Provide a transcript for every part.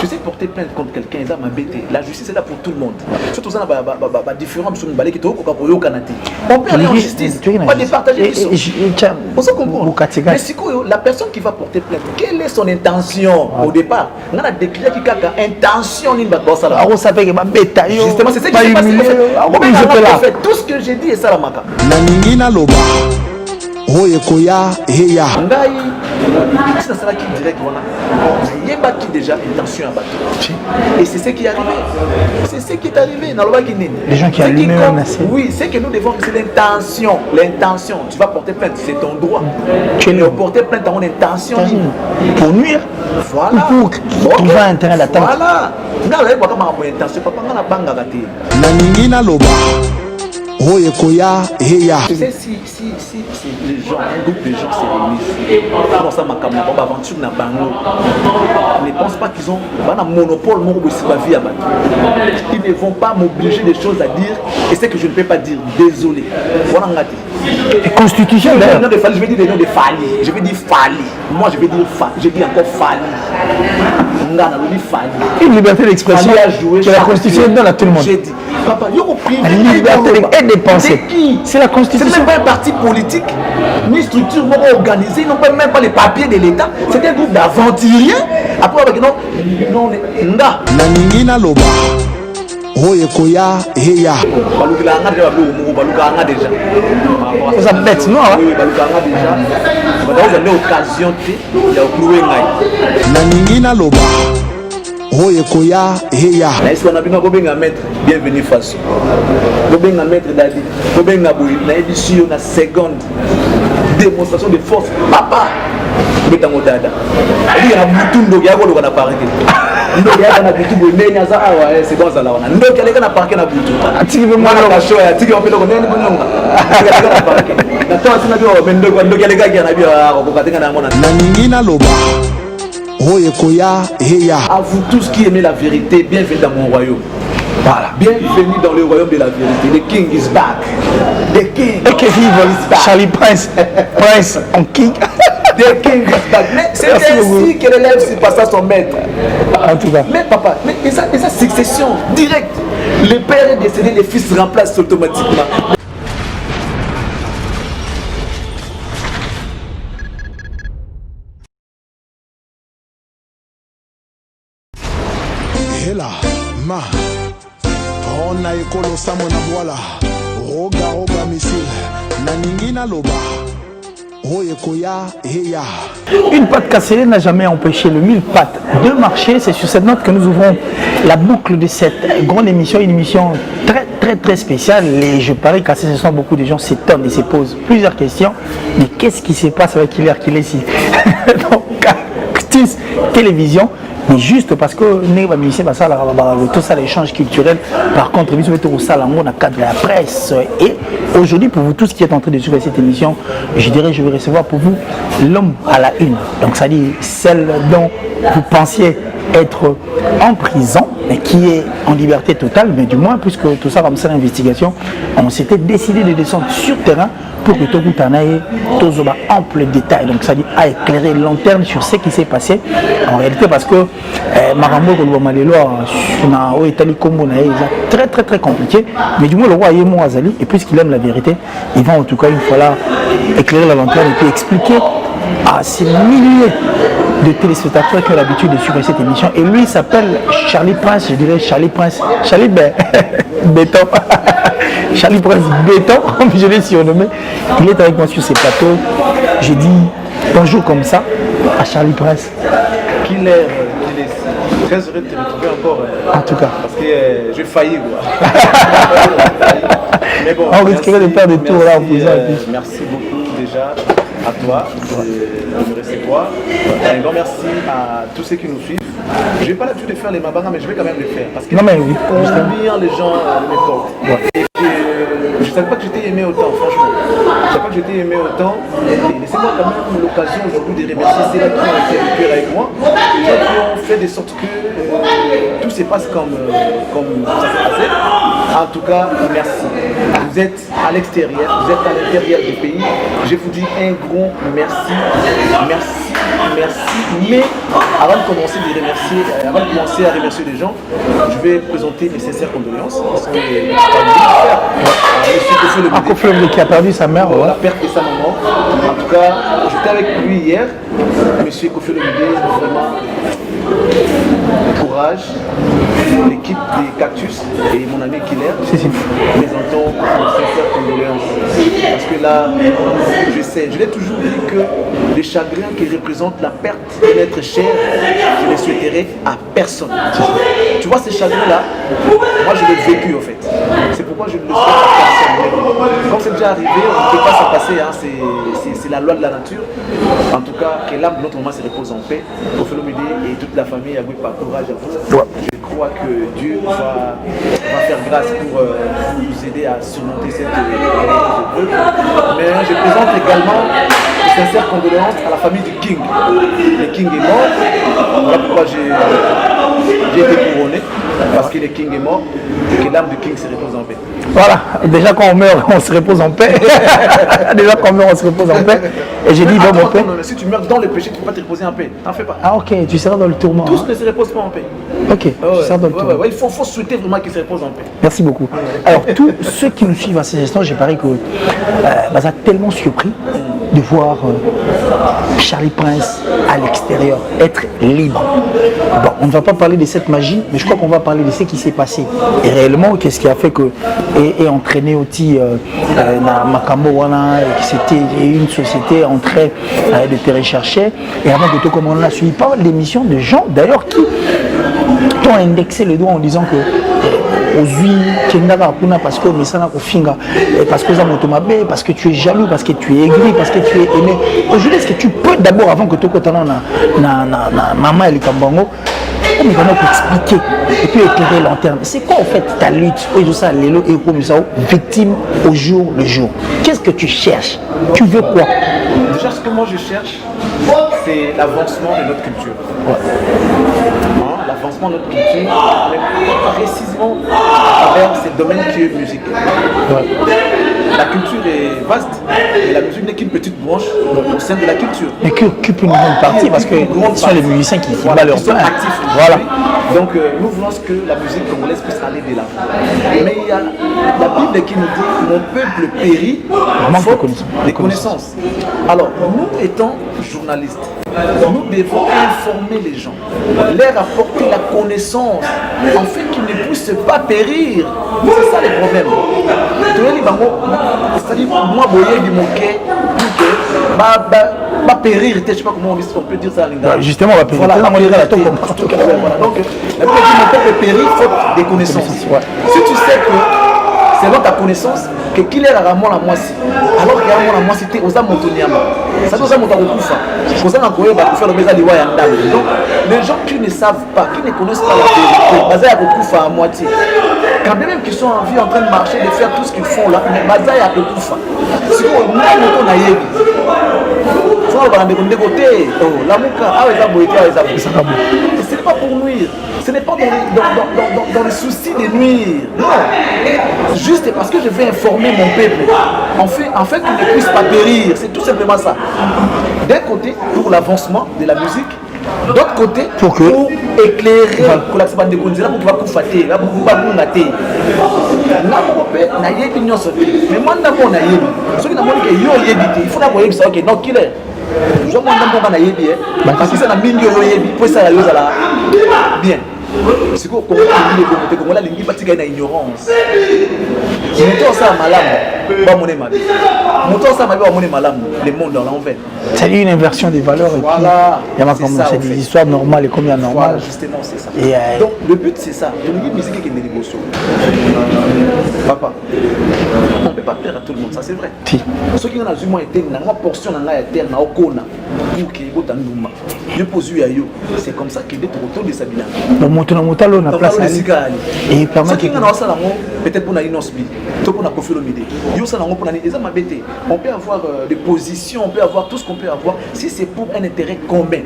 Tu sais, porter plainte contre quelqu'un, ils ont m'embêté. La justice est là pour tout le monde. Surtout ça, la différence sur le qui est au Canada. On peut aller en justice, pas départager. On se comprend. Mais si la personne qui va porter plainte, quelle est son intention au départ? On a déclaré qu'il y a intention. Justement, c'est ce qui s'est passé. Tout ce que j'ai dit est ça la maca. C'est ça qui direct il y a qui déjà intention à battre. Et c'est ce qui est arrivé. C'est ce qui est arrivé. Les gens qui allument oui, c'est que nous devons, c'est l'intention. L'intention. Tu vas porter plainte, c'est ton droit. Tu vas porter plainte à mon intention. Pour nuire. Voilà. Ou pour trouver un terrain d'attente. Voilà. Nous avons mon intention. Papa, on a banga gâté. Tu sais, si les gens, un groupe de gens se réunissent, comment ça m'a caméra, aventure na bango, ne pense pas qu'ils ont un monopole, ils ne vont pas m'obliger des choses à dire, et c'est que je ne peux pas dire, désolé. Voilà, et constitution d'ailleurs. Je vais dire les noms de Fali. Je vais dire Fali. Moi je vais dire Fali. Je dis encore Fali. Une liberté d'expression. C'est la constitution donne à tout le monde. J'ai dit, papa, la liberté et de penser. C'est la constitution. C'est même pas un parti politique, ni structure organisée, non même pas les papiers de l'État. C'est un groupe d'aventuriers. Après, non, non, ça bête, non? Bienvenue face. Maître Dadi. Na seconde démonstration de force. Papa. Il y a c'est bon ça là. À vous tous qui aimez la vérité, bienvenue dans mon royaume. Voilà. Bienvenue dans le royaume de la vérité. The King is back. The King. Et que vive Charlie Prince. Prince en King. The King is back. Mais c'est ainsi que l'élève se passe à son maître. En tout cas. Mais papa, mais sa succession directe. Le père est décédé, le fils remplace automatiquement. na ekolo samo na voila roga missile na ningina loba Une patte cassée n'a jamais empêché le mille pattes de marcher. C'est sur cette note que nous ouvrons la boucle de cette grande émission, une émission très spéciale. Et je parie qu'à ce soir, beaucoup de gens s'étonnent et se posent plusieurs questions. Mais qu'est-ce qui se passe avec Hilaire qu'il est ici? Donc, Actis Télévision. Mais juste parce que tout ça, l'échange culturel, par contre, nous sommes au salon, dans le cadre de la presse. Et aujourd'hui, pour vous tous qui êtes en train de suivre cette émission, je dirais, je vais recevoir pour vous l'homme à la une. Donc, ça dit celle dont vous pensiez être en prison, mais qui est en liberté totale, mais du moins, puisque tout ça, comme ça, l'investigation, on s'était décidé de descendre sur terrain pour que tout le monde ait ample détail. Donc ça dit à éclairer lanterne sur ce qui s'est passé. En réalité, parce que Marambo est très compliqué. Mais du moins le roi Yémo Azali, et puisqu'il aime la vérité, il va en tout cas une fois là éclairer la lanterne et puis expliquer à ces milliers de téléspectateurs qui ont l'habitude de suivre cette émission. Et lui il s'appelle Charlie Prince, je dirais Charlie Prince, Charlie Béton. Charlie Prince Béton, comme je l'ai surnommé. Il est avec moi sur ces plateaux. Je dis bonjour comme ça à Charlie Prince. Qu'il est très heureux de te retrouver encore. En tout cas. Parce que j'ai failli. Mais bon, on risquerait de faire des tours là en faisant. Merci beaucoup déjà à toi de me recevoir. Un grand merci à tous ceux qui nous suivent. Je ne vais pas l'habitude de faire les mabanga, mais je vais quand même le faire. Parce que non, mais oui. combien les gens m'écoutent. Ouais. Je ne savais pas que j'étais aimé autant, franchement. Je ne savais pas que j'étais aimé autant. Et laissez-moi quand même l'occasion aujourd'hui de remercier ceux qui ont été de cœur avec moi, ceux qui ont fait de sorte que tout se passe comme ça s'est passé. En tout cas, merci. Vous êtes à l'extérieur, vous êtes à l'intérieur du pays. Je vous dis un grand merci. Merci merci. Mais avant de commencer à remercier les gens, je vais présenter mes sincères condoléances. Parce que Kofi Olomide qui a perdu sa mère. La perte de sa maman. En tout cas, j'étais avec lui hier. Monsieur Kofi Olomide, vraiment courage. L'équipe des Cactus et mon ami Killer. Présentons nos sincères condoléances. Parce que là, je l'ai toujours dit que les chagrins qui représentent la perte d'un être cher, je les souhaiterais à personne. Tu vois ces chagrins-là, moi je l'ai vécu en fait. C'est pourquoi je ne le souhaite à personne. Quand c'est déjà arrivé, on ne peut pas s'en passer, hein. C'est la loi de la nature. En tout cas, que l'âme de notre maman se repose en paix. Kofi Olomide et toute la famille, à vous, par courage à vous. Je crois que Dieu va faire grâce pour nous aider à surmonter cette épreuve. Mais je présente également de sincères condoléances à la famille du King. Le King est mort. Voilà pourquoi j'ai été couronné. Parce que le King est mort et que l'âme du King se repose en paix. Voilà, déjà quand on meurt, on se repose en paix. Déjà quand on meurt, on se repose en paix. Et j'ai dit, bon, mon paix. Si tu meurs dans le péché, tu ne peux pas te reposer en paix. T'en fais pas. Ah, ok, tu seras dans le tourment. Tous ne se reposent pas en paix. Ok, tu seras dans le tourment. Il faut souhaiter vraiment qu'ils se reposent en paix. Merci beaucoup. Alors, tous ceux qui nous suivent à ces instants, j'ai paru que ça a tellement surpris de voir Charlie Prince à l'extérieur, être libre. Bon, on ne va pas parler de cette magie, mais je crois qu'on va parler de ce qui s'est passé. Et réellement, qu'est-ce qui a fait que est entraîné aussi dans Makambo Wana, et c'était une société en train de te rechercher. Et avant que tout comme on a suivi pas mal d'émissions de gens, d'ailleurs, qui ont indexé le doigt en disant que Ozui, parce que parce que parce que tu es jaloux, parce que tu es aigri, parce que tu es aimé. Aujourd'hui, est-ce que tu peux d'abord, avant que tu maman et le Kambango, on va expliquer et puis éclairer lanterne. C'est quoi en fait ta lutte, victime au jour le jour? Qu'est-ce que tu cherches? Tu veux quoi? Déjà, ce que moi je cherche, c'est l'avancement de notre culture. L'avancement de notre culture, mais précisément à travers ce domaine qui est musique. La culture est vaste, et la musique n'est qu'une petite branche au sein de la culture. Mais qui occupe une grande partie, parce que ce sont les musiciens qui battent leur plein. Actifs. Voilà. Donc nous voulons que la musique congolaise puisse aller de l'avant. Mais il y a la Bible qui nous dit que mon peuple périt faute des connaissances. Alors, nous étant journalistes, nous devons informer les gens, leur apporter la connaissance, en fait qu'ils ne puissent pas périr. C'est ça le problème. C'est-à-dire, moi, pas périr, je ne sais pas comment on peut dire ça. Justement, on va périr. Voilà, donc, la Bible dit mon peuple périt faute des connaissances. Si tu sais que selon ta connaissance, que qu'il est rarement la moitié, alors qu'il y a la moitié, c'était aux âmes ça nous a monté au Koufa. Donc, les gens qui ne savent pas, qui ne connaissent pas la vérité, Baza ya Koufa à moitié. Quand même qu'ils sont en vie en train de marcher, de faire tout ce qu'ils font là, mais Baza ya Koufa. Si on a un naïve, ce n'est pas pour nuire, ce n'est pas dans le souci de nuire. Non, juste parce que je vais informer mon peuple, en fait qu'il ne puisse pas périr, c'est tout simplement ça. D'un côté, pour l'avancement de la musique, d'autre côté, pour éclairer pour pouvoir confater, là pour pouvoir nous mater. Mais moi, ceux qui n'ont pas il faut d'abord que ça non qu'il est. Je vois parce que c'est la mine pour ça bien. C'est quoi comment la ligne parce qu'il y a une ignorance. Moto ça malamu, ba moné mabe. Moto ça mabe ba moné malamu, le monde dans l'envers. C'est une inversion des valeurs. Voilà. Il y a c'est des histoires normales et combien normales. Voilà, justement c'est ça. Et donc le but c'est ça. Je me dis musique qui est une émotion. Papa, on ne peut pas plaire à tout le monde, ça c'est vrai. Si. Ceux qui ont la jument était na moi portion na la terre na okona pour que bota nduma. Je pose yo, c'est comme ça qu'il est autour de Sabina. Na place et permet que peut-être pour une osbi, pour la Kofi Olomide. On peut avoir des positions, on peut avoir tout ce qu'on peut avoir. Si c'est pour un intérêt commun,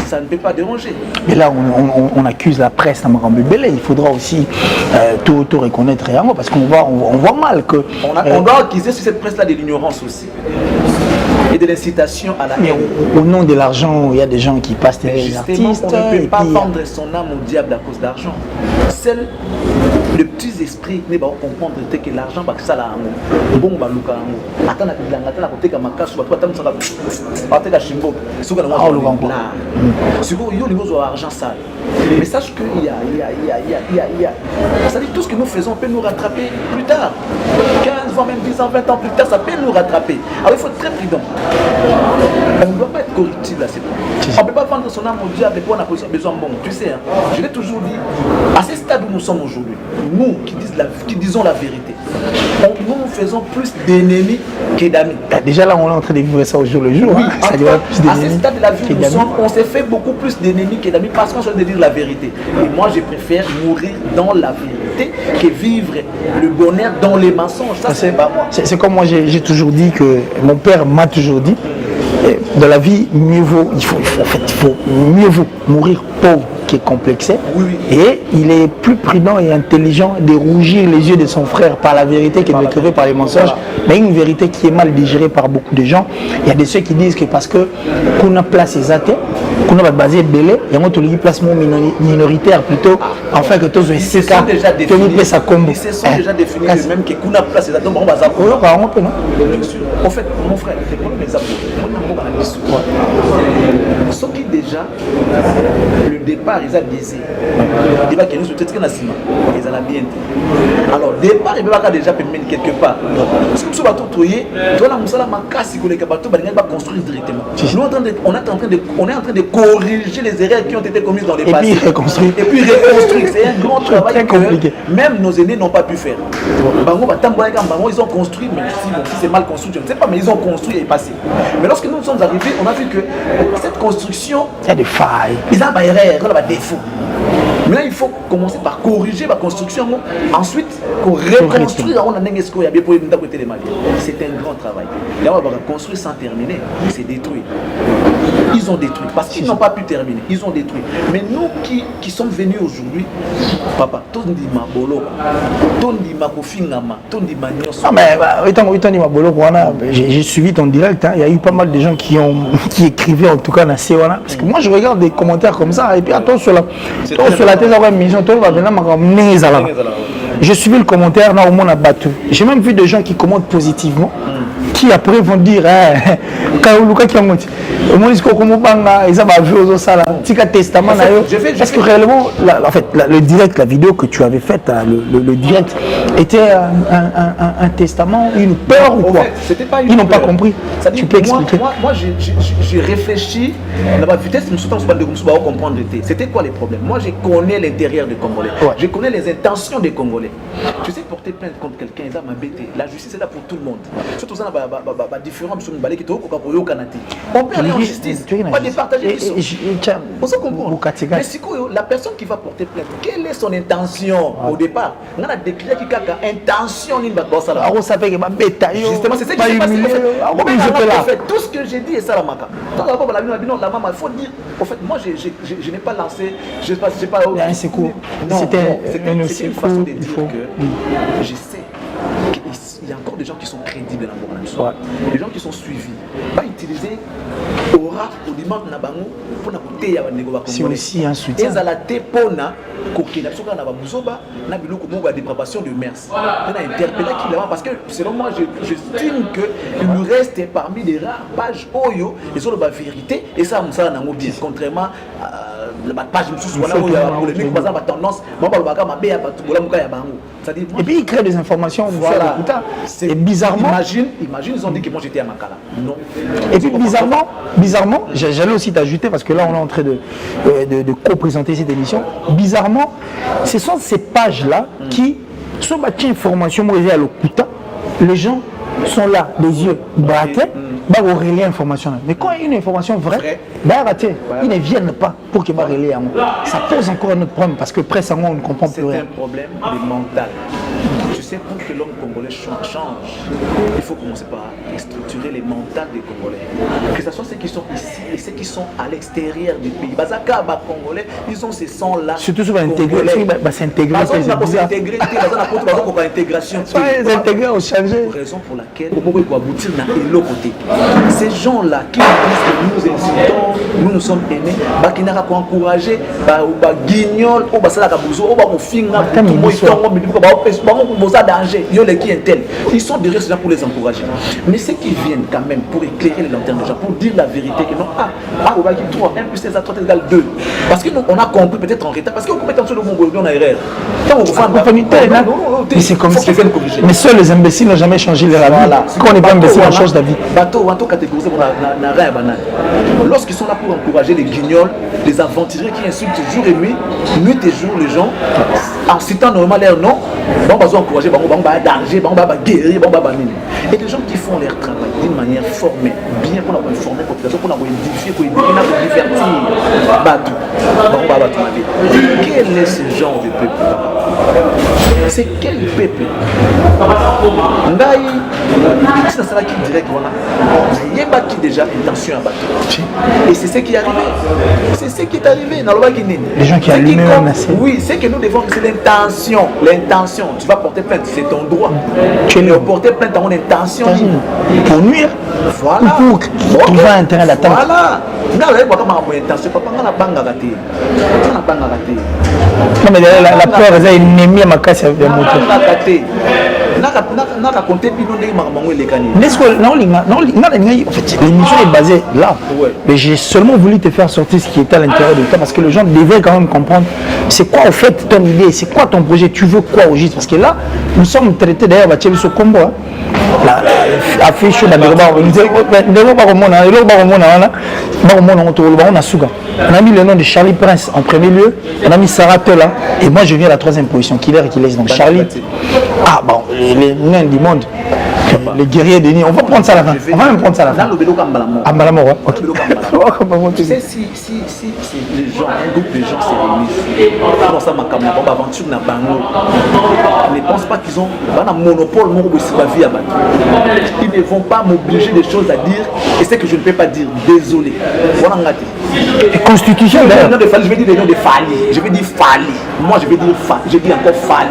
ça ne peut pas déranger. Mais là, on accuse la presse à Marambébélé. Il faudra aussi tout reconnaître réellement parce qu'on voit mal que... On doit accuser sur cette presse-là de l'ignorance aussi. et de l'incitation à la Mais haine. au nom de l'argent, il y a des gens qui passent Mais des justement, artistes. on ne et peut pas puis, vendre son âme au diable à cause d'argent. Seul le petit esprit ne va pas comprendre que l'argent va que ça là. Bon, bah, Luka, attends, attends, côté comme ma casse, attends, ça va. Attends, la chimbo. C'est quoi là? C'est quoi, il y a niveau argent sale. Mais sache qu'il y a. Ça dit tout ce que nous faisons peut nous rattraper plus tard. 15, 20, même 10 ans, 20 ans plus tard, ça peut nous rattraper. Alors il faut être très prudent. On ne doit pas être corruptible à ces points. On ne peut pas vendre son âme au diable et pour on a besoin de bon. Tu sais, hein, je l'ai toujours dit, à ce stade où nous sommes aujourd'hui, nous qui disons la vérité, nous faisons plus d'ennemis que d'amis. Déjà là, on est en train de vivre ça au jour le jour. Oui, hein. Ça doit plus à ce stade de la vie, on s'est fait beaucoup plus d'ennemis que d'amis parce qu'on choisit de dire la vérité. Et moi, je préfère mourir dans la vérité que vivre le bonheur dans les mensonges. Ça, c'est pas moi. C'est comme moi, j'ai toujours dit que mon père m'a toujours dit, dans la vie, mieux vaut, il faut mieux vaut mourir pauvre que complexé. Oui, oui. Et il est plus prudent et intelligent de rougir les yeux de son frère par la vérité que de le crever par les mensonges. Voilà. Mais une vérité qui est mal digérée par beaucoup de gens. Il y a des ceux qui disent que parce que qu'on a place les athées, qu'on a basé belé, il y a un placement minoritaire plutôt, enfin que tous ils se sont déjà définis. Ils se sont déjà définis eux-mêmes que qu'on a place les athées. Donc on va s'apprendre. Bien sûr. En fait, mon frère, c'est quoi les apôtres? Ce qui déjà le départ ils ont biaisé. Il va qu'il nous peut-être qu'on a ciment. Ils ont bien. Alors départ il va déjà permettre quelque part. Si nous sommes à tout trouver, toi la musala mankasi que les bateaux va construire directement. Nous on est en train de corriger les erreurs qui ont été commises dans les passés. Et puis reconstruire. C'est un grand travail que même nos aînés n'ont pas pu faire. Ils ont construit, mais si c'est mal construit, je ne sais pas, mais ils ont construit et passé. Mais lorsque nous sommes arrivés, on a vu que cette construction, il y a des failles, ils ont des erreurs, des défauts. Mais là, il faut commencer par corriger la construction, ensuite reconstruire. C'est un grand travail. Là, on va construire sans terminer, c'est détruit. Ils ont détruit parce qu'ils n'ont pas pu terminer. Ils ont détruit. Mais nous qui sommes venus aujourd'hui, papa, j'ai suivi ton direct. Hein. Il y a eu pas mal de gens qui écrivaient en tout cas dans Sewana. Parce que moi je regarde des commentaires comme ça et puis attends sur la j'ai suivi le commentaire là au monde a battu. J'ai même vu des gens qui commentent positivement. Qui après vont dire parce que réellement en fait le direct, la vidéo que tu avais faite, le direct était un testament, une peur ou quoi? Ils n'ont pas compris. Tu peux expliquer? Moi j'ai réfléchi à la vitesse de comprendre. C'était quoi les problèmes? Moi je connais l'intérieur des Congolais. Je connais les intentions des Congolais. Tu sais, porter plainte contre quelqu'un, la justice est là pour tout le monde. Surtout ça, différents qui on peut aller en justice, pas départager. On se comprend. Mais si la personne qui va porter plainte, quelle est son intention au départ? On a déclaré qu'il y a intention. Justement, c'est ce qui s'est passé. Tout ce que j'ai dit est ça la maca. Il faut dire, en fait, moi je n'ai pas lancé, je sais pas. C'est court. C'était une façon de dire que je sais qu'il y a encore des gens qui sont crédibles dans le monde. Des gens qui sont suivis. Pas utiliser aura au dimanche na bango pour na côté ya bandeko ba Congolais. C'est aussi un soutien. Ezala te pona kokena soka na ba buzoba na biloko mo ba dépravation de mœurs. On a interpellé qui là parce que selon moi j'estime que il nous reste parmi les rares pages oyo et sur la vérité et ça ça na ngo bien contrairement la page mususu wana oyo ya polémique bazaba tendance mamba lobaka mabe ya batu bola muka ya bango. Et puis ils créent des informations. Voilà. Et bizarrement, imagine, ils ont dit que moi j'étais à Makala. Non. Et puis bizarrement, j'allais aussi t'ajouter parce que là on est en train de co-présenter cette émission. Bizarrement, ce sont ces pages-là qui sont battues information à l'Okuta. Les gens sont là, les yeux braqués. Relayer information. Mais quand il y a une information vraie, ils ne viennent pas pour que relayer. Ça pose encore un autre problème parce que presque on ne comprend plus rien. C'est un problème de mental. Tu sais, sais, pour que l'homme congolais change, il faut commencer par structurer les mentales des Congolais. Que ce soit ceux qui sont ici et ceux qui sont à l'extérieur du pays. Bazaka, Congolais, ils ont ces sons-là. Surtout sur l'intégrer. S'intégrer. Intégration. S'intégrer au changer. Raison pour laquelle on peut aboutir à l'autre côté. Ces gens-là qui nous disent que nous insultons, nous sommes aimés, qui n'ont pas encouragé, guignol, ou salakabuzo, ou finga, danger, ils sont derrière cela pour les encourager. Mais ceux qui viennent quand même pour éclairer les lanternes des gens, pour dire la vérité, que non, 3, 1 plus 16 à 3 égale 2. Parce qu'on a compris peut-être en retard, parce qu'on peut être sur le bon goût, on a erreur. Mais c'est comme ça. Mais seuls les imbéciles n'ont jamais changé leur avis. Quand on n'est pas imbécile, on change d'avis. Lorsqu'ils sont là pour encourager les guignols, les aventuriers qui insultent jour et nuit et jour les gens, en citant normalement leur nom, on va encourager, on va danger, on va guérir, on va banir. Et les gens qui font leur travail d'une manière formée, bien pour informer la population, pour édifier, pour divertir, quel est ce genre de peuple? C'est quel peuple? Si ça sera qui direct, voilà. Il y a qui déjà intention à battre. Et c'est ce qui est arrivé. C'est ce qui est arrivé. Les gens qui allument un assez. Oui, c'est que nous devons, c'est l'intention. L'intention. Tu vas porter plainte, c'est ton droit. Tu vas porter plainte à mon intention. Pour nuire. Voilà. Ou pour trouver un terrain d'attente. Voilà. Non, mais la peur, c'est une ennemie à ma casse. L'émission est basée là. Mais j'ai seulement voulu te faire sortir ce qui était à l'intérieur de toi parce que les gens devaient quand même comprendre c'est quoi au fait ton idée, c'est quoi ton projet, tu veux quoi au juste. Parce que là, nous sommes traités d'ailleurs à ce combo. Affiche on a mis le nom de Charlie Prince en premier lieu, on a mis Sarah Tola et moi je viens à la 3e position, Killer et qui laisse donc Charlie. Ah bon, les nains du monde, les guerriers de Nîmes, on va prendre ça à la fin. On va même prendre ça à la fin. À Malamoro, ok. Tu sais, si les gens, un groupe de gens se réunissent, dans sa aventure na bango, ne pense pas qu'ils ont un monopole vie à battre. Ils ne vont pas m'obliger des choses à dire et c'est que je ne peux pas dire. Désolé. Voilà un gâté. Et constitution d'ailleurs. Je vais dire des noms de Fali. Je vais dire Fali. Moi je vais dire Fali. Je dis encore Fali.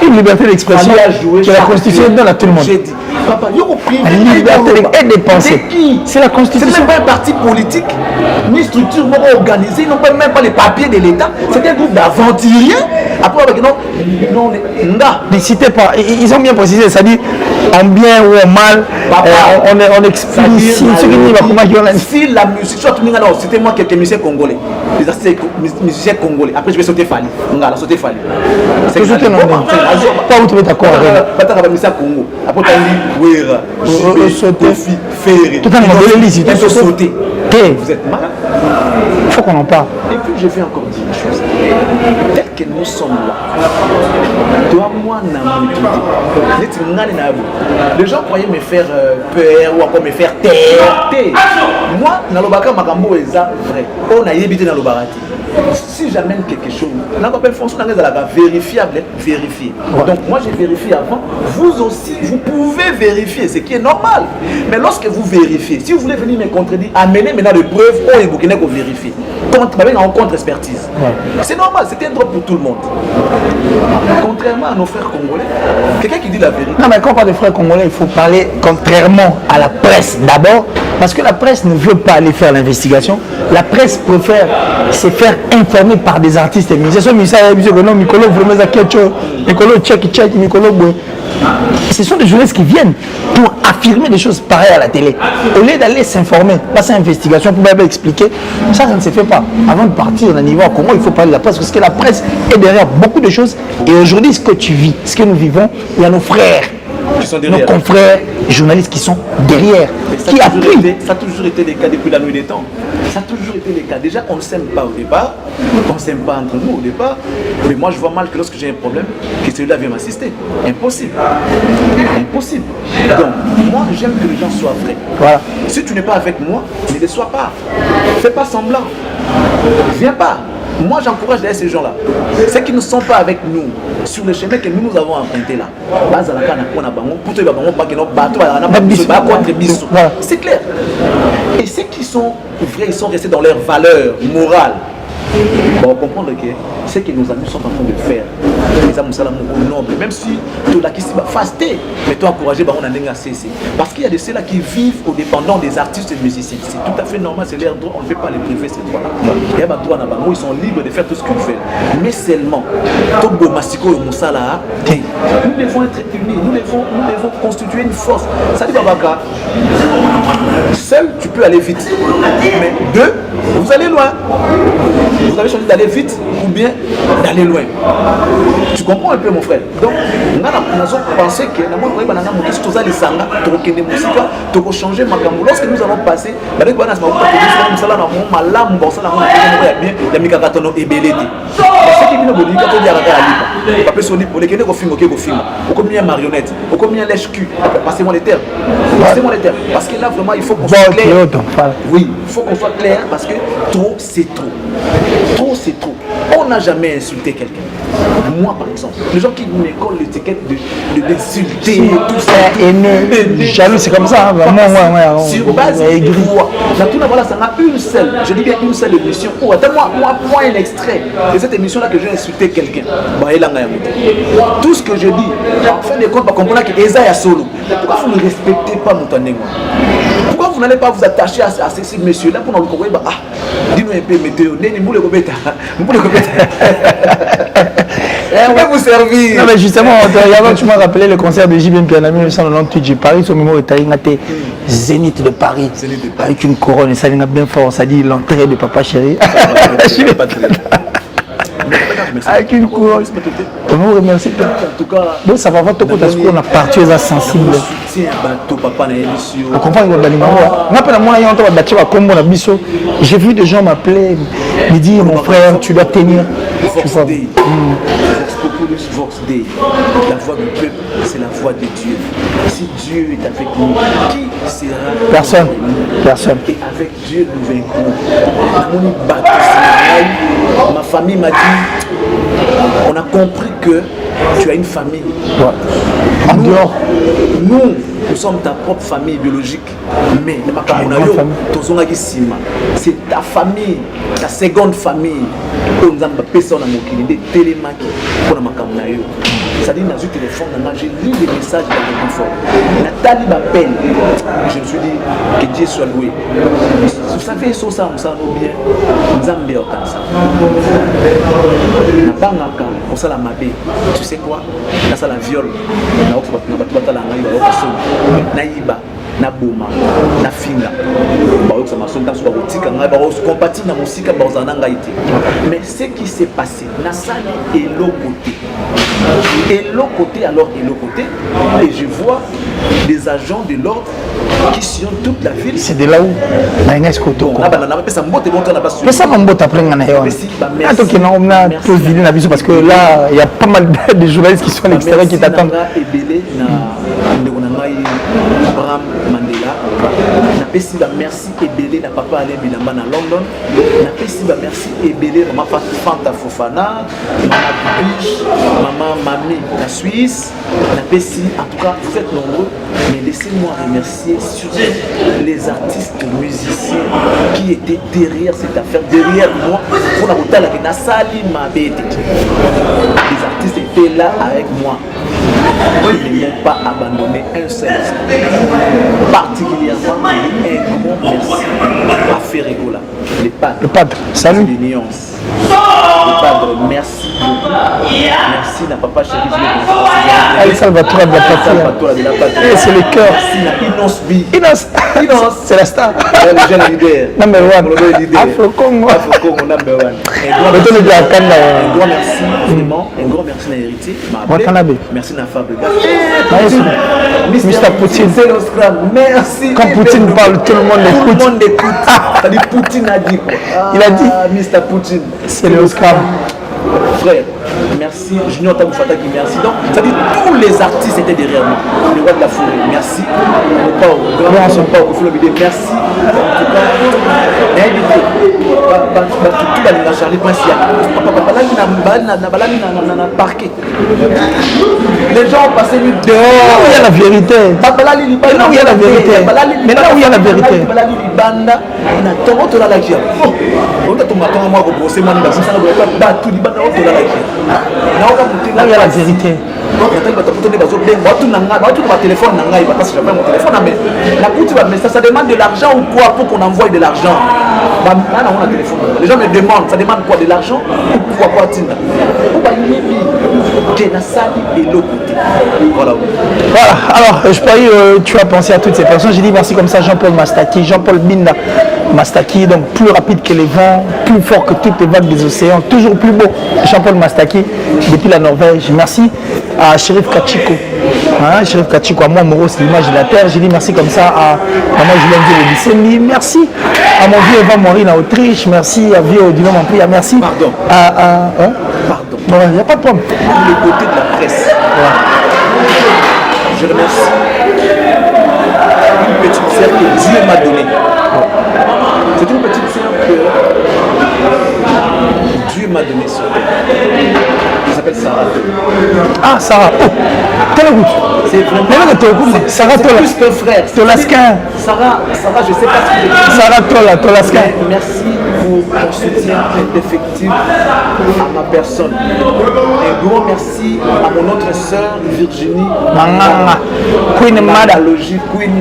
Une liberté d'expression que la constitution donne à tout le monde. J'ai dit, papa, la liberté de penser. C'est la constitution. C'est même pas un parti politique, ni structure organisée, ils n'ont même pas les papiers de l'État. C'est un groupe d'aventuriers. Après, non, cités par. Ils ont bien précisé, c'est-à-dire en bien ou en mal, on explicite ce qui va comment si la musique, c'était moi quelques musiciens congolais, les musiciens congolais. Après, je vais sauter Fali. Sauter Fali. C'est tout ce pas où tu veux d'accord avec. Après, tu as dit, sauter, ferré. Tout le monde sauter. Vous êtes malade. Il faut qu'on en parle. Et puis, je vais encore dire une chose. Tel que nous sommes là, toi, moi, les gens croyaient me faire peur ou encore me faire taire. Moi, dans le Baka Makambo, c'est vrai. On a évité dans le Barati. Si j'amène quelque chose, la fonction vérifiable, vérifier. Donc moi j'ai vérifié avant, vous aussi vous pouvez vérifier, ce qui est normal. Mais lorsque vous vérifiez, si vous voulez venir me contredire, amenez maintenant des preuves, vous pouvez vérifier. En contre-expertise. C'est normal, c'est un droit pour tout le monde. Contrairement à nos frères congolais, quelqu'un qui dit la vérité. Non mais quand on parle de frères congolais, il faut parler contrairement à la presse d'abord, parce que la presse ne veut pas aller faire l'investigation. La presse préfère se faire informer par des artistes et musiciens. Ce sont des journalistes qui viennent pour affirmer des choses pareilles à la télé. Au lieu d'aller s'informer, passer à l'investigation pour bien expliquer, ça ne se fait pas. Avant de partir on y va comment il faut parler de la presse, parce que la presse est derrière beaucoup de choses. Et aujourd'hui, ce que tu vis, ce que nous vivons, il y a nos frères, nos confrères, journalistes qui sont derrière, qui appuient. Ça a toujours été le cas depuis la nuit des temps. Ça a toujours été le cas. Déjà, on ne s'aime pas au départ, on ne s'aime pas entre nous au départ. Mais moi, je vois mal que lorsque j'ai un problème, que celui-là vienne m'assister. Impossible. Impossible. Donc, moi, j'aime que les gens soient vrais. Voilà. Si tu n'es pas avec moi, ne le sois pas. Fais pas semblant. Viens pas. moi j'encourage d'ailleurs ces gens-là. Ceux qui ne sont pas avec nous sur le chemin que nous avons emprunté là. C'est clair. Et ceux qui sont vrais, ils sont restés dans leurs valeurs morales. On va comprendre que ce que nos amis sont en train de faire, les amis sont nobles, même si tout là qui s'est fasté, mais toi encourager, on a un cessé. Parce qu'il y a de ceux-là qui vivent au dépendant des artistes et des musiciens. C'est tout à fait normal, c'est leur droit, on ne fait pas les priver ces droits-là. Il y a des droits là-bas, ils sont libres de faire tout ce qu'ils veulent. Mais seulement, Togo Massiko et Moussala, nous devons être unis, nous devons constituer une force. Ça dit Babaka, seul tu peux aller vite, mais deux, vous allez loin. Vous avez choisi d'aller vite ou bien d'aller loin. Tu comprends un peu mon frère? Donc, nous avons pensé que changer ma camoufle. Lorsque nous allons passer, marionnette, passez-moi les termes. Passez-moi les termes. Parce que là vraiment il faut qu'on soit clair. Oui, il faut qu'on soit clair parce que trop c'est trop. Trop c'est trop. On n'a jamais insulté quelqu'un. Moi par exemple, les gens qui me collent l'étiquette d'insulter, tout ça, aimer, jaloux, c'est comme ça. Sur base de quoi? La tournée voilà, ça n'a une seule, je dis bien une seule émission. Oh, attends-moi un extrait de cette émission-là que j'ai insulté quelqu'un. Tout ce que je dis, en fin de compte, on comprend que Eza est solo. Pourquoi vous ne respectez pas mon tonnerre? Pourquoi vous n'allez pas vous attacher à ces messieurs-là pour nous comprendre? Ah, dis-nous un peu, météo, je vais vous servir. Non, mais justement, tu m'as rappelé le concert de JBM Piana en 1998. J'ai Paris, au moment où tu as Zénith de Paris, avec une couronne, et ça vient bien fort, ça dit l'entrée de Papa Chéri. Avec une couronne. On vous remercie. En tout cas, bon, ça va voir tout parce qu'on a parti aux sensibles. On comprend que j'ai vu des gens m'appeler, me dire mon frère, tu dois tenir. Vox Dei. La voix du peuple, c'est la voix de Dieu. Si Dieu est avec nous, qui sera? Personne. Personne. Et avec Dieu, nous vaincrons. Ma famille m'a dit, on a compris que tu as une famille. En dehors. Nous sommes ta propre famille biologique. Mais c'est ta famille, ta seconde famille. C'est-à-dire, dans le téléphone, j'ai lu les messages dans le confort. Nathalie m'appelle. Je me suis dit que Dieu soit loué. Vous savez, ça, on s'en va bien. Nous avons bien comme ça. On s'en la mabé. Tu sais quoi? Là, ça la viole. Naïba. Na boma na finga ba ça m'a sonné sur boutique nga ba compati na musika ba ozana ngaité mais ce qui s'est passé na sali et l'autre côté alors et l'autre côté et je vois des agents de l'ordre qui sillonnent toute la ville. C'est de là où na nga skoto ah ba na pesa mbote bon na pas sur ça m'a mbote après nga na yo attends que on a tout vidé na biso parce que là il y a pas mal de journalistes qui sont à l'extérieur qui t'attendent et belé na Abraham Mandela. Napesi ba merci ebele na papa ale bilamba na London. Napesi ba merci ebele maman Fanta Fofana, maman Bibiche, maman Mami na Suisse. Napesi en tout cas vous êtes nombreux, mais laissez-moi remercier surtout les artistes musiciens qui étaient derrière cette affaire, derrière moi pour la route la Nasali Mabete. Les artistes étaient là avec moi. Ils ne m'ont pas abandonné un seul instant. Particulièrement un grand merci à Ferregola, le padre, salut. Les nuances. Le padre, merci beaucoup. Merci à Papa Chéri. El Salvatore de la patrie. C'est le cœur. Merci à Inos, c'est la star. Le jeune leader. Number one. Afro-Congo. Afro-Congo number one. Un grand merci, vraiment. Un grand merci à l'héritier. Merci à Fabrica. Mr. Poutine. Merci. Quand Poutine parle, tout le monde écoute. Ça dit Poutine a dit quoi? Il a dit Mr. Poutine. C'est le Oscar. frère, merci. Junior Taboufata qui merci. Donc, ça dit tous les artistes étaient derrière moi. Le roi de la forêt, merci. Grand merci. En tout cas, Charlie parquet. Les gens ont passé nuit dehors. Il y a la vérité. Maintenant, il y a la vérité. Maintenant, il y a la vérité. Là, il y a la vérité. Ça demande de l'argent ou quoi pour qu'on envoie de l'argent? Les gens me demandent, ça demande quoi? De l'argent ou quoi? Voilà. Voilà, alors je parie tu as pensé à toutes ces personnes. J'ai dit merci comme ça, Jean-Paul Mastaki, Jean-Paul Binda Mastaki, donc plus rapide que les vents, plus fort que toutes les vagues des océans, toujours plus beau. Jean-Paul Mastaki, depuis la Norvège. Merci à Chérif Kachiko. Hein, Chérif Kachiko, à moi, Moreau, c'est l'image de la terre. J'ai dit merci comme ça à moi, Julien Dieu. Merci à mon vieux Eva Morin en Autriche. Merci à vieux Odilon Mampouya. Merci. Pardon. Pardon. Il n'y a pas de problème. Le côté de la presse. Je remercie une petite sœur que Dieu m'a donnée. C'est une petite sœur que Dieu m'a donnée sur elle. Elle s'appelle Sarah. Ah, Sarah. Oh, quelle route? C'est vraiment. Sarah Tola. C'est plus que frère. Tolasquin. Sarah, je ne sais pas ce que je Sarah Tolasquin. Merci pour ton soutien indéfectible à ma personne. Un grand merci à mon autre sœur Virginie Manganga. Queen Mada. Queen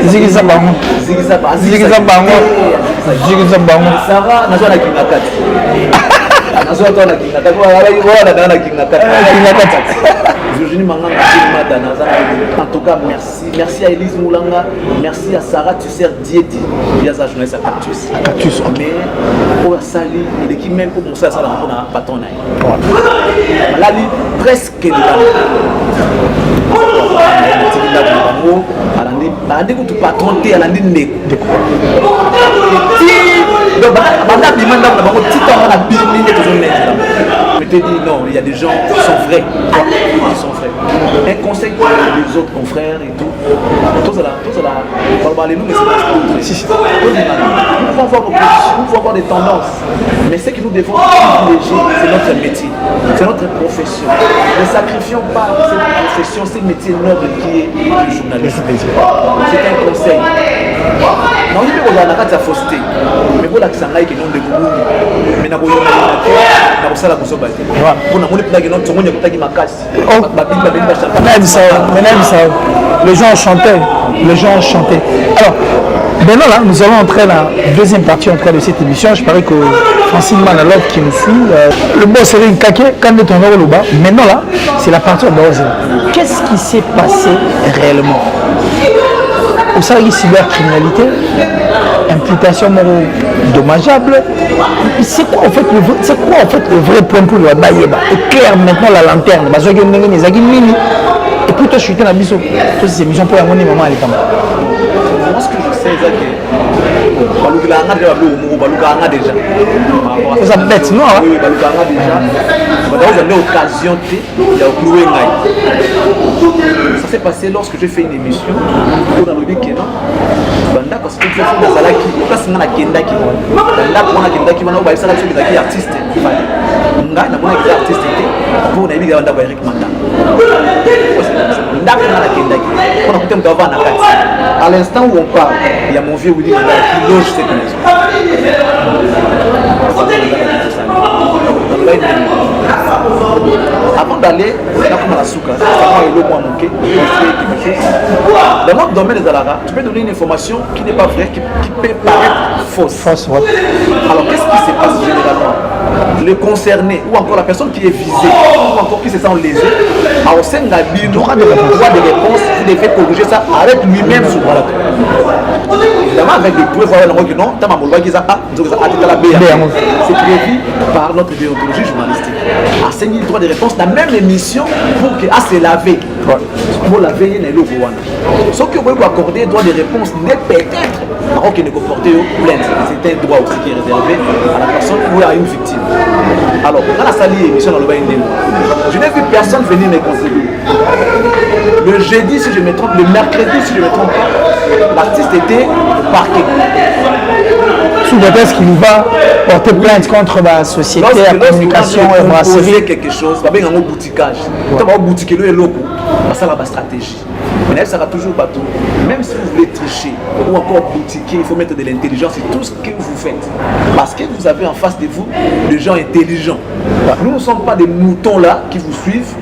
Zigizabango. Zigizabango. Sarah, Nazwa na Kinakati. Nazwa na Kinakati. Virginie Manganga. En tout cas, merci. Merci à Elise Moulanga. Merci à Sarah Tusser Diedi. Il y a sa journaliste à Cactus. Mais pour Sali, il est qui même pour mon ça la patron. Là, presque de la tu patron t'es à la ligne. Je te dis non, il y a des gens qui sont vrais. Un conseil pour les autres confrères et tout. Tout cela, nous, mais c'est pas il faut avoir opposition, il faut avoir des tendances. Mais ce que nous devons privilégier, c'est notre métier, c'est notre profession. Ne sacrifions pas cette profession, ce métier noble qui est le journalisme. C'est un conseil. Non, il faut avoir la fausseté. Mais pour l'accent là, il y a des gens mais pour ça, les gens chantaient. Alors, maintenant là, nous allons entrer dans la deuxième partie de cette émission. Je parie que Francine Manalov qui nous suit, le boss serait une caquée quand on est au bas. Maintenant là, c'est la partie de base. Qu'est-ce qui s'est passé réellement? Au sein de la cybercriminalité, imputation dommageable. C'est quoi en fait le vrai point pour le Bayeba? Éclaire maintenant la lanterne. Et puis toi, je suis dans la biseau. Toi, c'est émission pour la monnaie, maman, elle est comme ça. Moi, ce que je sais, c'est que ça bête, non? Oui, déjà. L'occasion ça s'est passé lorsque j'ai fait une émission pour le week-end. Parce que tu as fait artiste. À l'instant où on parle, il y a mon vieux Willy qui loge cette maison. Avant d'aller, dans notre domaine des Alara, tu peux donner une information qui n'est pas vraie, qui peut paraître fausse. Alors qu'est-ce qui se passe généralement? Le concerné ou encore la personne qui est visée ou encore qui se sent lésée a au sein de la Bible droit de réponse, il devait corriger ça avec lui-même sur voilà. Évidemment avec des preuves, non, c'est prévu par notre déontologie journalistique. À 5 000 droits de réponse, la même émission pour que se laver. Pour laver, il y a le droit. Ce que vous pouvez accorder droit de réponse n'est peut-être alors qu'il ne peut porter plainte. C'est un droit aussi qui est réservé à la personne ou à une victime. Alors, quand la salle émission dans le bain, je n'ai vu personne venir me contribuer. Le jeudi, si je me trompe, le mercredi, si je me trompe pas, l'artiste était au parquet. Sous prétexte qu'il va porter plainte contre la société, la communication et la poser quelque chose, il y a un bouticage. Quand on boutique le loco, ça va la stratégie. Mais ça va toujours bateau. Même si vous voulez tricher ou encore boutiquer, il faut mettre de l'intelligence sur tout ce que vous faites. Parce que vous avez en face de vous des gens intelligents. Nous ne sommes pas des moutons là qui vous suivent.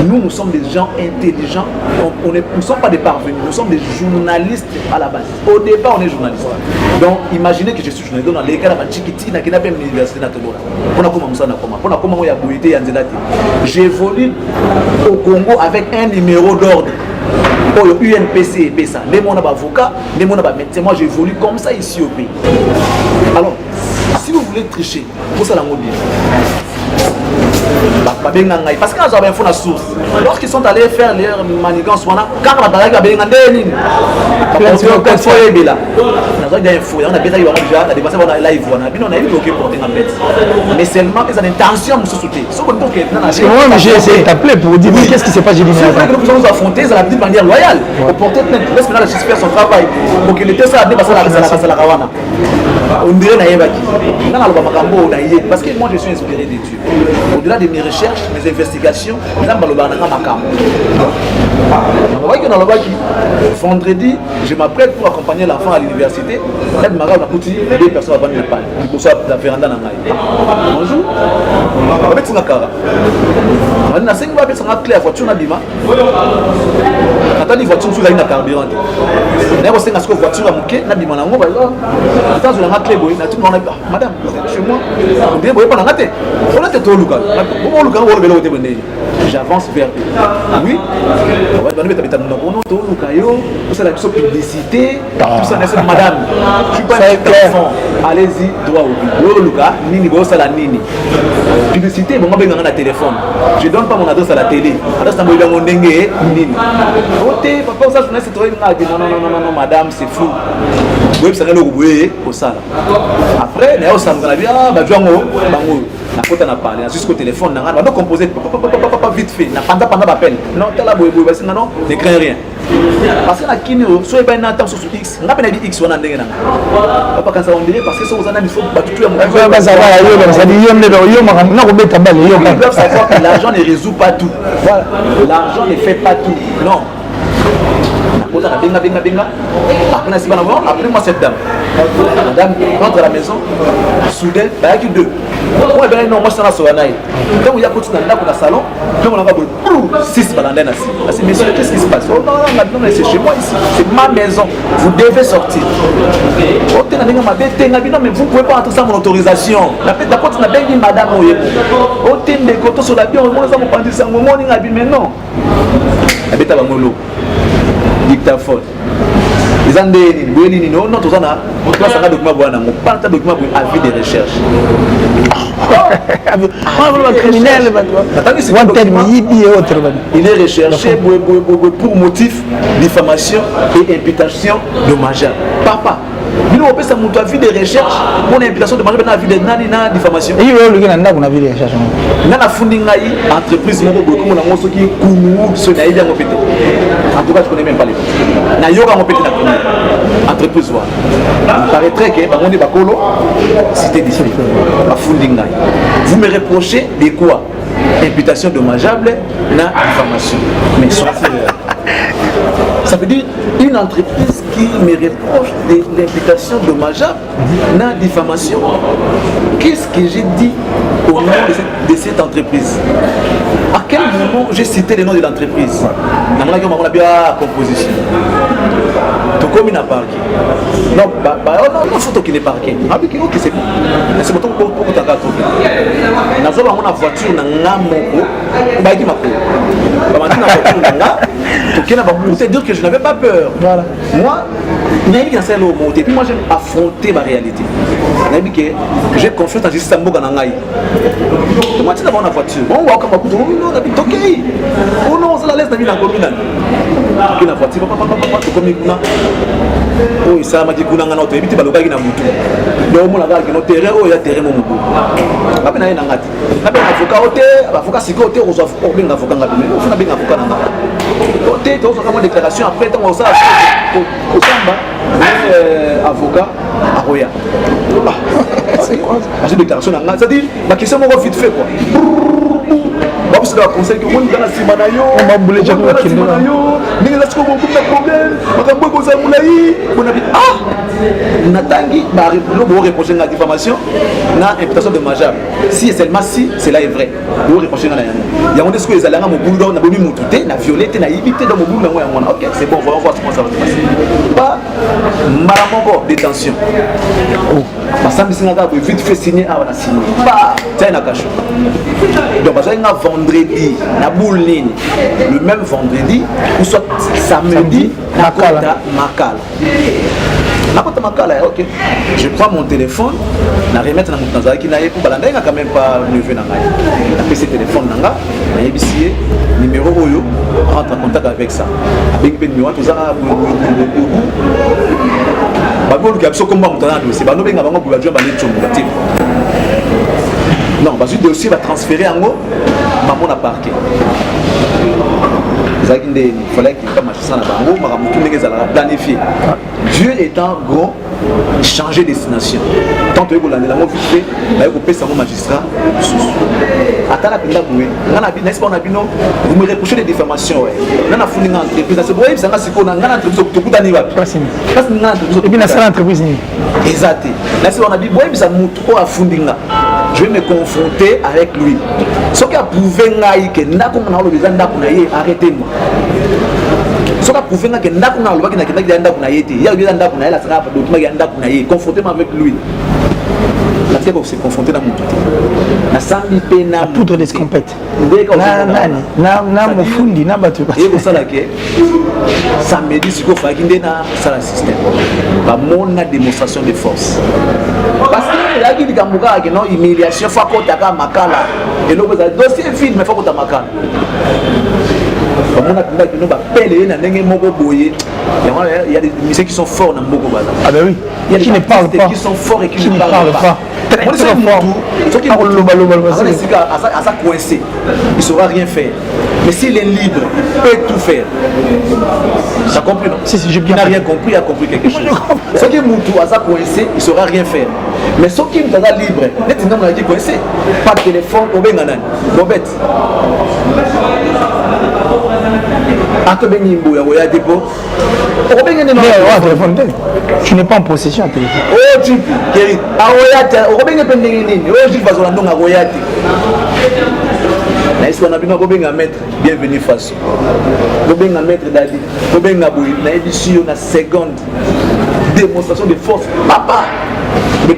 Nous sommes des gens intelligents. Nous ne sommes pas des parvenus. Nous sommes des journalistes à la base. Au départ, on est journaliste. Donc, imaginez que je suis journaliste dans les cas de l'université. J'évolue au Congo avec un numéro d'ordre. Pour le UNPC et PSA, les mon avocat, les mon médecin, moi j'évolue comme ça ici au pays. Alors, si vous voulez tricher, pour ça la mode parce qu'ils avaient info la source. Lorsqu'ils sont allés faire leur manigance, quand on a parlé avec la mais seulement qu'ils ont l'intention de se soutenir. Moi, j'ai essayé de t'appeler pour dire qu'est-ce qui s'est passé. Nous pouvons affronter de la manière loyale. Pour porter plainte, laisse maintenant la justice faire son travail. Pour que l'État soit dépassé la Rawana. On dirait parce que moi je suis inspiré des Dieu. Au-delà de mes recherches, mes investigations, vendredi, je m'apprête pour accompagner l'enfant à l'université. Deux personnes avant de parler. La véranda bonjour. On a 5 clé à voiture na bima. Quand on voiture sous la carburant. On a aussi une voiture à mouquet na bima na ngo ba. Quand on a clé boy na tout le monde madame, chez moi. On dit boy pas na ngate. On a tout Luka. Bon Luka on le vélo j'avance vers eux. Oui. On va demander peut-être non tout Luka yo, tout ça la publicité, tout ça c'est madame. Je suis pas un enfant. Allez-y droit au but. Luka nini bo ça la nini. Publicité bon ben dans la téléphone. Je donne pas mon adresse à la télé. Adresse à mon dengue nini. Oté papa ça je c'est toi non madame c'est fou. Oui ça le roué au ça. Après là ça me dit ah ba joango bango. Na kota na parler jusqu'au téléphone na va composer vite fait na pendant appel. Non tala boy parce que non ne crains rien. Parce que la kini so ba na temps sur X. Na pe na di X wana ndenge na. Papa quand ça on dirait parce que ça vous en a il faut ba tout ba ça va yo ça dit yo na ko beta balle yo. Ils doivent savoir que l'argent ne résout pas tout. Voilà. L'argent ne fait pas tout. Non. Après moi cette dame. La dame rentre à la maison, soudain, il y a que deux. Moi je non moi je suis dans donc il y a continué dans le salon, donc on a pas 6 balandins assis. Monsieur, qu'est-ce qui se passe? Oh non, maintenant c'est chez moi ici, c'est ma maison. Vous devez sortir. Oh mais vous ne pouvez pas entrer sans mon autorisation. La porte n'a pas dit madame oh des coteaux sur la vie, on va vous prendre ça mais non. Abeta bangolo. Dictaphone. Les andés, non, non, tout ça, on doit savoir document boire n'ango, pas un document pour avis de recherche. Criminel, il est recherché pour motif diffamation et imputation dommageable. Papa. Nous on peut ça monter avis de recherche pour imputation dommageable dans avis de nani na diffamation. Et il y a un avis de recherche. Nana funding entreprise moko boy comme na soki kunu so na yia ngopete. En tout cas, je connais même pas les noms. Na yoga ngopete na entreprise wa. Il paraîtrait que ba monde bakolo cité d'ici ba funding ngai. Vous me reprochez de quoi? Imputation dommageable na diffamation. Mais ça veut dire une entreprise qui me reproche de l'imputation dommageable na diffamation. Qu'est-ce que j'ai dit au nom de cette entreprise? À quel moment j'ai cité le nom de l'entreprise? On a bien composition. Tout comme il n'a pas parqué. Non, non, photo qui n'est pas parqué. Ok, c'est bon. C'est bon pour que tu aies tout. Nous avons une voiture, nous avons dire que je n'avais pas peur. Voilà. Moi, puis moi j'ai affronté ma réalité. J'ai confiance en justice Mboga Nangai. Moi tu d'abord la voiture. Bon, on va comme on habite OK. Oh non, ça la laisse dans la commune. Qui la voiture papa comme kuna. Oh, ça m'a dit kuna ngana to ebiti baloba ki na mutu. Donc mon la ga ki no terrain oh ya terrain mon mutu. Après na ye na ngati na ben avocat ote avocat siko ote ozo ben avocat ngapi mais on a ben avocat na ngati ote to ozo kama déclaration après tant on ça au samba avocat aroya c'est déclaration na ngati ça dit la question moko vite fait quoi c'est le conseil que on dans la simanayo on va bouler jamais la simanayo ndenge la siko beaucoup de problème makambo ko za mulai on a dit natangi ba reprocher la diffamation na imputation de majeur si seulement si cela est vrai vous reprocher na yango ya on est ce que les alanga mo bulu na boni mututé na violeté na ibité dans mo bulu na ngwa OK c'est bon on va voir comment ça va se passer pas maramoko détention basambi singa ka vite fait signer à la signer pas tiens na cache donc parce que vendredi na boule ligne le même vendredi ou soit samedi na kota makala ok je prends mon téléphone na remettre na mutanza ki na ye pour balanda nga quand même pas lever na ngai na PC téléphone nanga na yebisier numéro oyo rentre en contact avec ça avec ben numéro tout ça ba bolu ki abso komba mutanza dossier ba no benga bango bula jwa ba le tchomba ti non, parce que le dossier va transférer en haut, maman a parqué. Il fallait qu'il fasse ça dans la planifié. Dieu étant gros, changer de destination. Tant que vous l'avez vite fait, vous pouvez savoir magistrat. Attends la pinda bouée. N'est-ce pas, vous me reprochez des diffamations. On a fini une entreprise. C'est pour ça que on a une entreprise au bout d'un niveau. Et bien, c'est l'entreprise. Exact. Là, c'est on a dit, je vais me confronter avec lui. Ce qui a prouvé que arrêtez-moi. Ce qui a prouvé que confrontez-moi avec lui. La tête pour se confronter dans mon tout. La sambi pena. La poudre d'escampette. Na mofundi na batu. Et pour ça là que samedi si ko fa kinde na sala système. Ba mona démonstration de force. Parce que là qui dit kamuka que non humiliation fa ko taka makala. Et le dossier film mais fa ko ta makala. Comme on a pu nous appeler, il y a des musiciens qui sont forts dans Mboko Baza. Ah ben oui, il y a qui ne parlent pas. Qui sont forts et qui ne parlent pas. Très très fort. Ceux qui ont ça coincé, il ne saura rien faire. Mais s'il est libre, il peut tout faire. Ça compris non? Si, j'ai bien. Il n'a rien compris, il a compris quelque chose. Ceux qui ont ça coincé, il ne saura rien faire. Mais ceux qui sont libres, net n'a dit coincé. Pas de téléphone, au Benganan. Bobette. Tu n'es pas en possession de téléphone. Oh, tu es bienvenue face. Maître Dadi. Une seconde démonstration de force. Papa. Il y a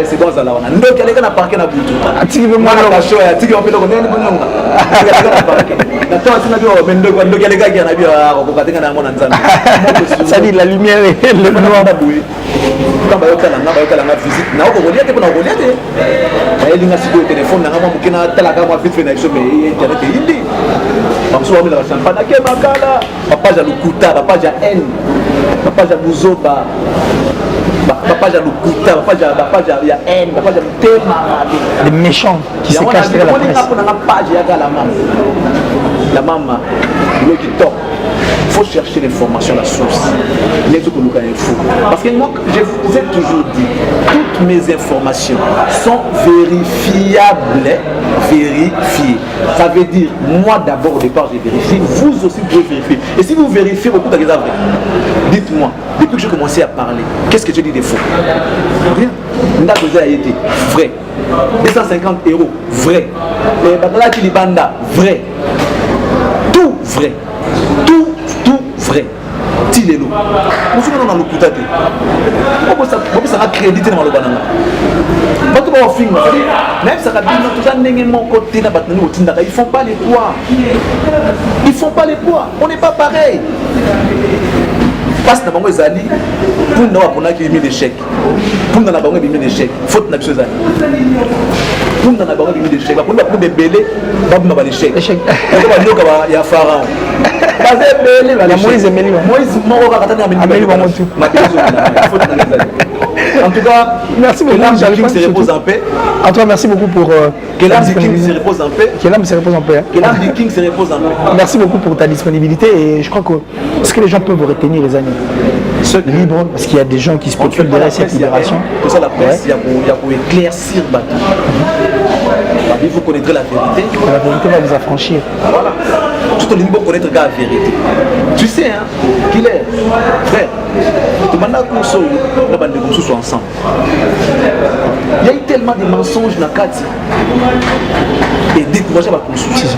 c'est bon ça là. Donc elle est dans parquet na butu. Atiki be mwana ka show atiki on pelo ko nene bononga. Na toi tu na bio mendo ko ndo kele ka na bio ko katenga na mona nzambe. Ça dit la lumière et le noir na boué. Quand ba yokala na visite na ko golia te ko na golia te. Ba elinga siko téléphone na ngama mukina tala ka ma vite na iso me internet indi. Ba so wa mila champagne ke makala. Papa ja lukuta, papa ja haine. Papa ja buzoba. Papa j'ai le couteau, papa j'ai la haine, papa j'ai le thème. Les méchants qui se cachent derrière la presse. La maman, le qui top. Il faut chercher l'information, la source. Parce que moi, je vous ai toujours dit, toutes mes informations sont vérifiables, vérifiées. Ça veut dire, moi d'abord au départ, j'ai vérifié, vous aussi vous pouvez vérifier. Et si vous vérifiez beaucoup de vrai, dites-moi, depuis que j'ai commencé à parler, qu'est-ce que j'ai dit de faux? Rien. Ndakoza a été vrai. 250 €, vrai. Les Bakala Kilibanda, vrai. Tout vrai. Tout vrai. Tilelo. Nous sommes dans le coup d'até. Pourquoi ça a crédité dans le banana? Pas tout le film. Même ça a dit tout ça n'est mon côté là maintenant ils font pas les poids. Ils font pas les poids. On n'est pas pareil. Parce que nous avons pour nous avons mis des chèques. Pour nous avons mis des chèques. Faute n'a pas besoin. Pour nous avons mis des chèques. Pour nous avons mis des chèques. Il y a pharaon. Moïse Emeli. En tout cas, merci beaucoup. King se repose en paix. En tout cas, merci beaucoup pour. Que l'âme du King se repose en paix. Que l'âme se repose en paix. Que l'âme du King se repose en paix. Merci beaucoup pour ta disponibilité et je crois que ce que les gens peuvent retenir, les amis, libre, parce qu'il y a des gens qui se postulent derrière cette libération. Pour ça, la presse, il y a pour éclaircir bateau. Il faut connaître la vérité. La vérité va vous affranchir. Voilà. Tout le monde connaître la vérité. Tu sais, hein, qu'il est, frère, tout le monde soit ensemble. Il y a eu tellement de mensonges dans le cadre. Et décourager ma construction.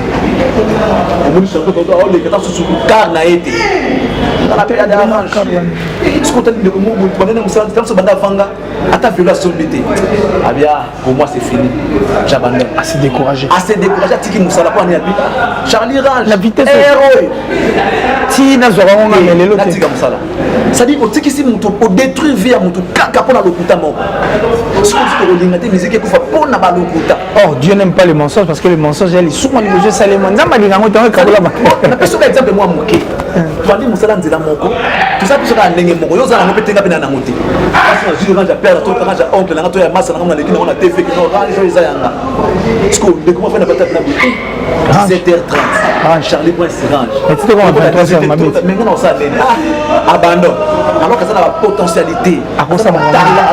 On me dit que les gars sont sous le car n'a été. Dans la période d'arrange. Ce qu'on t'a dit de moi, on est dans ce banda vanga, à ta violation d'été. Ah bien, pour moi c'est fini. J'abandonne. Assez découragé. Assez découragé. Tiki Moussala pour aller Charlie Range. La vitesse. Héros. Si Nazora on a mêlé l'autre. Tiki Moussala. Ça dit au tiki si mon tour, au détruire via mon tour, kaka pour la lokuta mort. Ce qu'on dit que l'ingénieur musique est pour na ba lokuta. Oh, Dieu n'aime pas les mensonges parce que les mensonges, ils sont souvent les salémon. Namba di ngango tango kabula ba. Na peso exemple moi moké. Tu vas dire Moussala nzela moko. Tout ça puis ça ndenge moko. Yo za na petenga pe na ngote. Parce que je range à perdre tout range à oncle na to ya massa na ngona lekina on a TV qui no range yo za yanga. Est-ce que de comment faire na patate na buti 17h30. Charlie Prince range. Mais tu te vois en 23h ma bête. Mais non ça abandon. Alors que ça a la potentialité. Ça a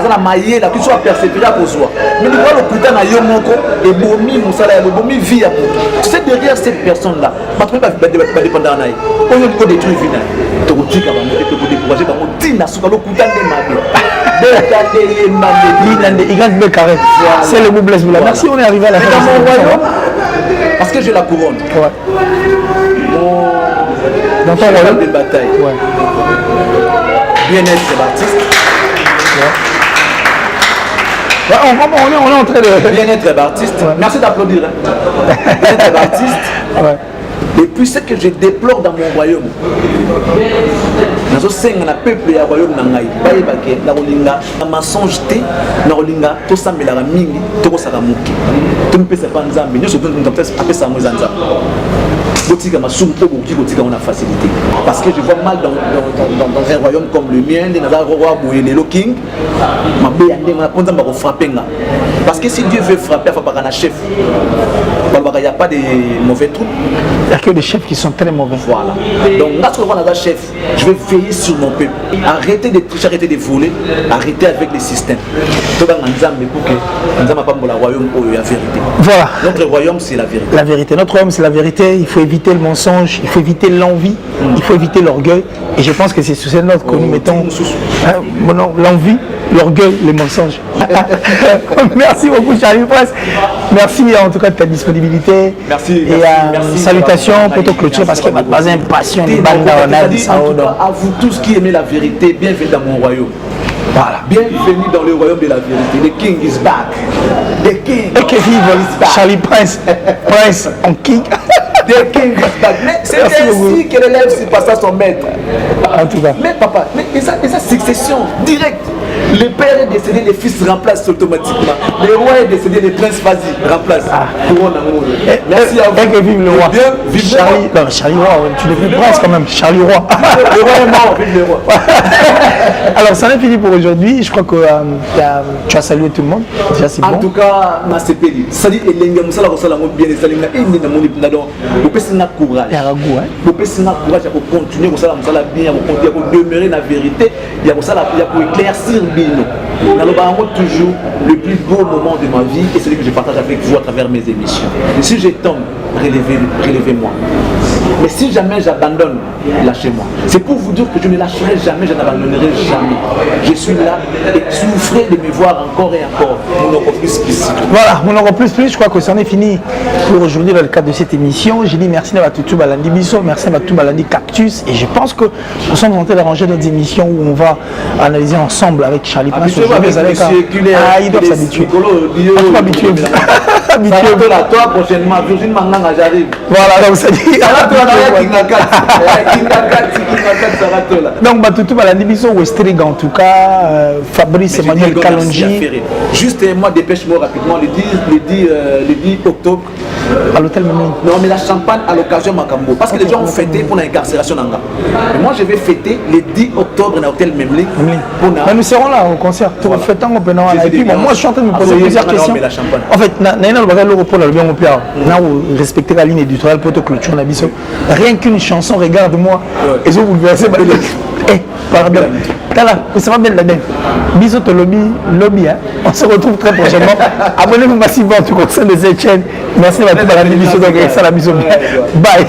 la maille là que tu sois persévéré pour soi. Mais tu vois le putain na yo moko et bomi Moussala et bomi vie à tu sais derrière cette personne là, pas trop pas dépendant naï. On veut ko détruire vie naï. Tu dis que on peut te décourager par mon tina sur le putain de mabe. C'est le mot blesse. Merci, on est arrivé à la fin de mon royaume. Parce que j'ai la couronne. Ouais. Dans ton royaume de bataille. Ouais. Bien-être Baptiste. Ouais, on est en train de... Bien-être Baptiste. Ouais. Merci d'applaudir. Hein. Bien-être Baptiste. Ouais. Et puis ce que je déplore dans mon royaume, dans ce peuple et royaume nangai, baïbake, na rolinga, na mensonge te, na rolinga, to samela mingi, to ko sakamuki. To me pesa panzambe, nyo so to ntapesa apesa mwezanza. Botika masum po boki botika on a facilité. Parce que je vois mal dans un royaume comme le mien, dans un roi Bouyelelo King, ma béande ma ponza ma frapper nga. Parce que si Dieu veut frapper, il faut pas un chef. Il n'y a pas de mauvais troupes. Il n'y a que des chefs qui sont très mauvais. Voilà. Donc, lorsque je vois un chef, je vais veiller sur mon peuple. Arrêtez de tricher, arrêtez de voler, arrêtez avec les systèmes. Tout le monde pour que nous n'avons pas le royaume où il y a la vérité. Voilà. Notre royaume, c'est la vérité. La vérité. Notre royaume, c'est la vérité. Il faut éviter le mensonge, il faut éviter l'envie, il faut éviter l'orgueil. Et je pense que c'est sous cette note que nous mettons l'envie, l'orgueil, les mensonges. Merci beaucoup, Charlie Prince. Merci en tout cas de ta disponibilité. Merci. Et merci, salutations pour te clôturer parce que ma pas impatient de à vous tous qui aimez la vérité, bienvenue dans mon royaume. Voilà. Bienvenue dans le royaume de la vérité. The King is back. The King is back. Charlie Prince. Prince en King. The King is back. Mais c'est ainsi que l'élève se passe à son maître. En tout cas. Mais papa, mais ça succession directe. Le père est décédé, les fils remplacent automatiquement. Le roi est décédé, les princes vas-y, remplacent. Merci à vous. Et que vive le roi. Vive Charlie. Non, Charlie Roi, tu n'es plus prince quand même. Charlie Roi. Le roi est mort, vive le roi. Alors, ça n'est fini pour aujourd'hui. Je crois que tu as salué tout le monde. Déjà, c'est bon. En tout cas, ma CPD. Salut, Elenga Moussala, bien les saluts. Et nous avons dit, vous pouvez courage. Vous pouvez courage pour continuer, vous allez bien, pour demeurer dans la vérité, pour éclaircir Bino. Nous toujours le plus beau moment de ma vie et celui que je partage avec vous à travers mes émissions. Et si je tombe, relevez-moi. Mais si jamais j'abandonne, lâchez-moi. C'est pour vous dire que je ne lâcherai jamais, je n'abandonnerai jamais. Je suis là et souffrez de me voir encore et encore. Mon encore plus. Voilà, mon encore plus. Je crois que c'en est fini pour aujourd'hui dans le cadre de cette émission. J'ai dit merci à Toutou Balandi Bisso, merci à Toutou Balandi Cactus. Et je pense que nous sommes en train d'arranger notre émission où on va analyser ensemble avec Charlie Prince. Il doit s'habituer. On va habituer. Toi prochainement, Virginie Manganga, j'arrive. Voilà, donc ça dit. Donc Toutou Balandi Bisso, Westrig en tout cas, Fabrice Emmanuel Kalonji. Juste moi, dépêche-moi rapidement, le 10 octobre, À l'hôtel Memling. Non, mais la champagne à l'occasion Macambo. Parce que les gens ont fêté pour l'incarcération d'Anga. Mais moi, je vais fêter le 10 octobre dans l'hôtel Memling. Mais nous serons là au concert. Tout le fêtant au Pénan. Et puis, moi, je suis en train de me poser plusieurs questions. En fait, on respecter la ligne éditoriale pour te clôturer. Rien qu'une chanson, regarde-moi. Et je vous verrai. Eh, pardon. Ça va bien la denne. Bisous au lobby. On se retrouve très prochainement. Abonnez-vous massivement au conseil de cette chaîne. Merci à tous pour la émission. Bye.